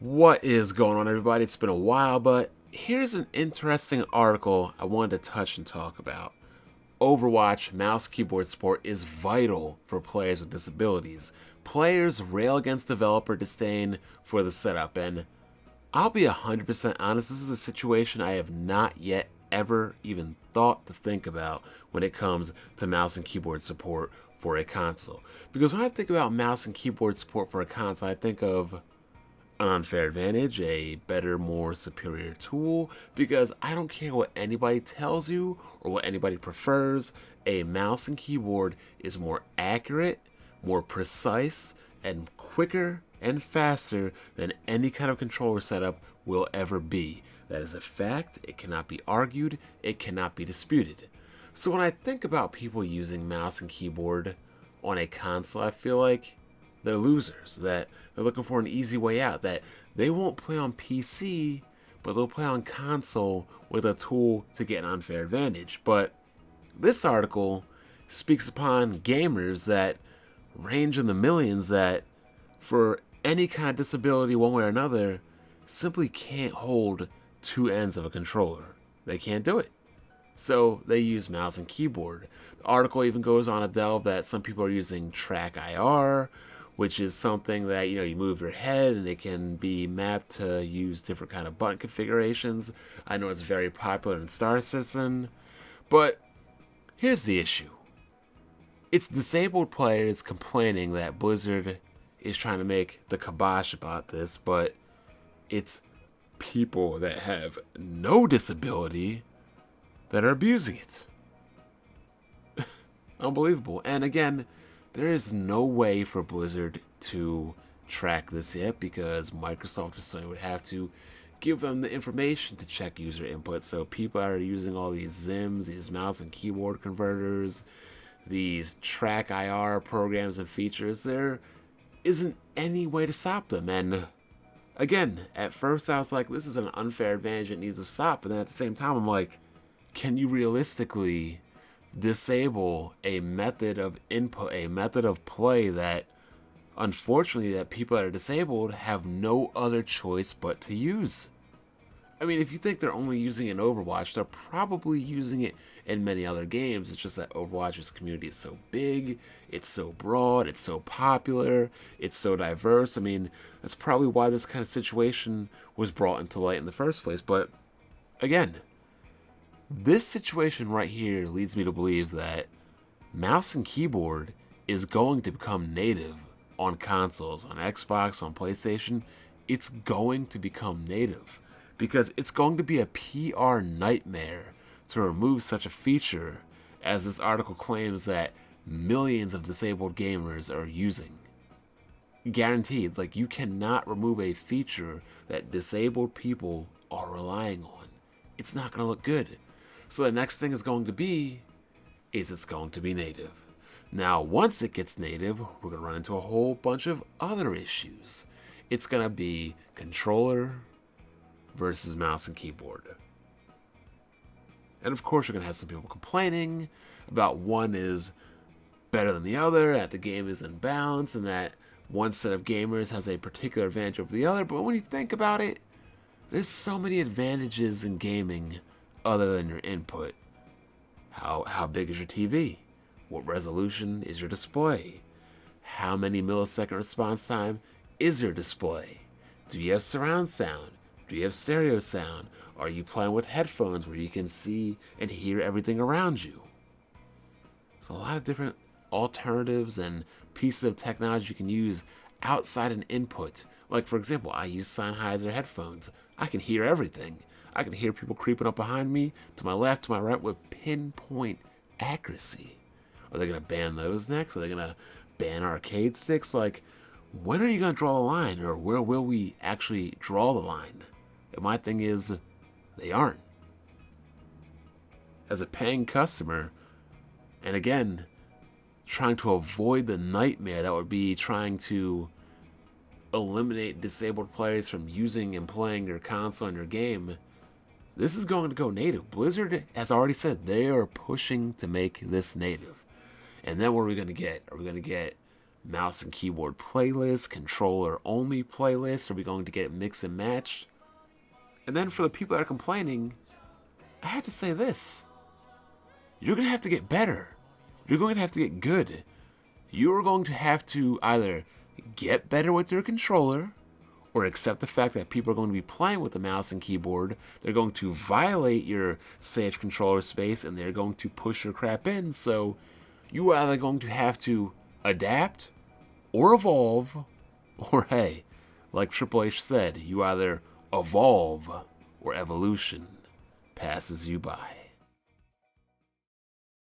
What is going on, everybody? It's been a while, but here's an interesting article I wanted to touch and talk about. Overwatch mouse keyboard support is vital for players with disabilities. Players rail against developer disdain for the setup, and I'll be 100% honest, this is a situation I have not yet ever even thought to think about when it comes to mouse and keyboard support for a console. Because when I think about mouse and keyboard support for a console, I think of an unfair advantage, a better, more superior tool, because I don't care what anybody tells you or what anybody prefers, a mouse and keyboard is more accurate, more precise, and quicker and faster than any kind of controller setup will ever be. That is a fact, it cannot be argued, it cannot be disputed. So when I think about people using mouse and keyboard on a console, I feel like they're losers, that they're looking for an easy way out, that they won't play on PC, but they'll play on console with a tool to get an unfair advantage. But this article speaks upon gamers that range in the millions that, for any kind of disability one way or another, simply can't hold two ends of a controller. They can't do it. So they use mouse and keyboard. The article even goes on to delve that some people are using track IR, which is something that, you move your head and it can be mapped to use different kind of button configurations. I know it's very popular in Star Citizen, but here's the issue. It's disabled players complaining that Blizzard is trying to make the kibosh about this, but it's people that have no disability that are abusing it. Unbelievable. And again, there is no way for Blizzard to track this yet because Microsoft or Sony would have to give them the information to check user input. So people are using all these ZIMs, these mouse and keyboard converters, these track IR programs and features. There isn't any way to stop them. And again, at first I was like, this is an unfair advantage, it needs to stop. But then at the same time, I'm like, can you realistically disable a method of input, a method of play that, unfortunately, that people that are disabled have no other choice but to use? I mean, if you think they're only using it in Overwatch, they're probably using it in many other games. It's just that Overwatch's community is so big, it's so broad, it's so popular, it's so diverse. I mean, that's probably why this kind of situation was brought into light in the first place. But again, this situation right here leads me to believe that mouse and keyboard is going to become native on consoles, on Xbox, on PlayStation. It's going to become native because it's going to be a PR nightmare to remove such a feature as this article claims that millions of disabled gamers are using. Guaranteed, like, you cannot remove a feature that disabled people are relying on. It's not going to look good. So the next thing is going to be, is it's going to be native. Now, once it gets native, we're going to run into a whole bunch of other issues. It's going to be controller versus mouse and keyboard. And of course, you're going to have some people complaining about one is better than the other, that the game is in balance, and that one set of gamers has a particular advantage over the other. But when you think about it, there's so many advantages in gaming other than your input. How big is your TV? What resolution is your display? How many millisecond response time is your display? Do you have surround sound? Do you have stereo sound? Are you playing with headphones where you can see and hear everything around you? There's a lot of different alternatives and pieces of technology you can use outside an input. Like, for example, I use Sennheiser headphones. I can hear everything. I can hear people creeping up behind me, to my left, to my right, with pinpoint accuracy. Are they going to ban those next? Are they going to ban arcade sticks? Like, when are you going to draw the line? Or where will we actually draw the line? And my thing is, they aren't. As a paying customer, and again, trying to avoid the nightmare that would be trying to eliminate disabled players from using and playing your console and your game, This is going to go native. Blizzard has already said they are pushing to make this native. And then what are we going to get? Are we going to get mouse and keyboard playlists, controller only playlists? Are we going to get mix and match? And then for the people that are complaining, I have to say this. You're going to have to get better. You're going to have to get good. You are going to have to either get better with your controller or accept the fact that people are going to be playing with the mouse and keyboard. They're going to violate your safe controller space and they're going to push your crap in. So you are either going to have to adapt or evolve, or hey, like Triple H said, you either evolve or evolution passes you by.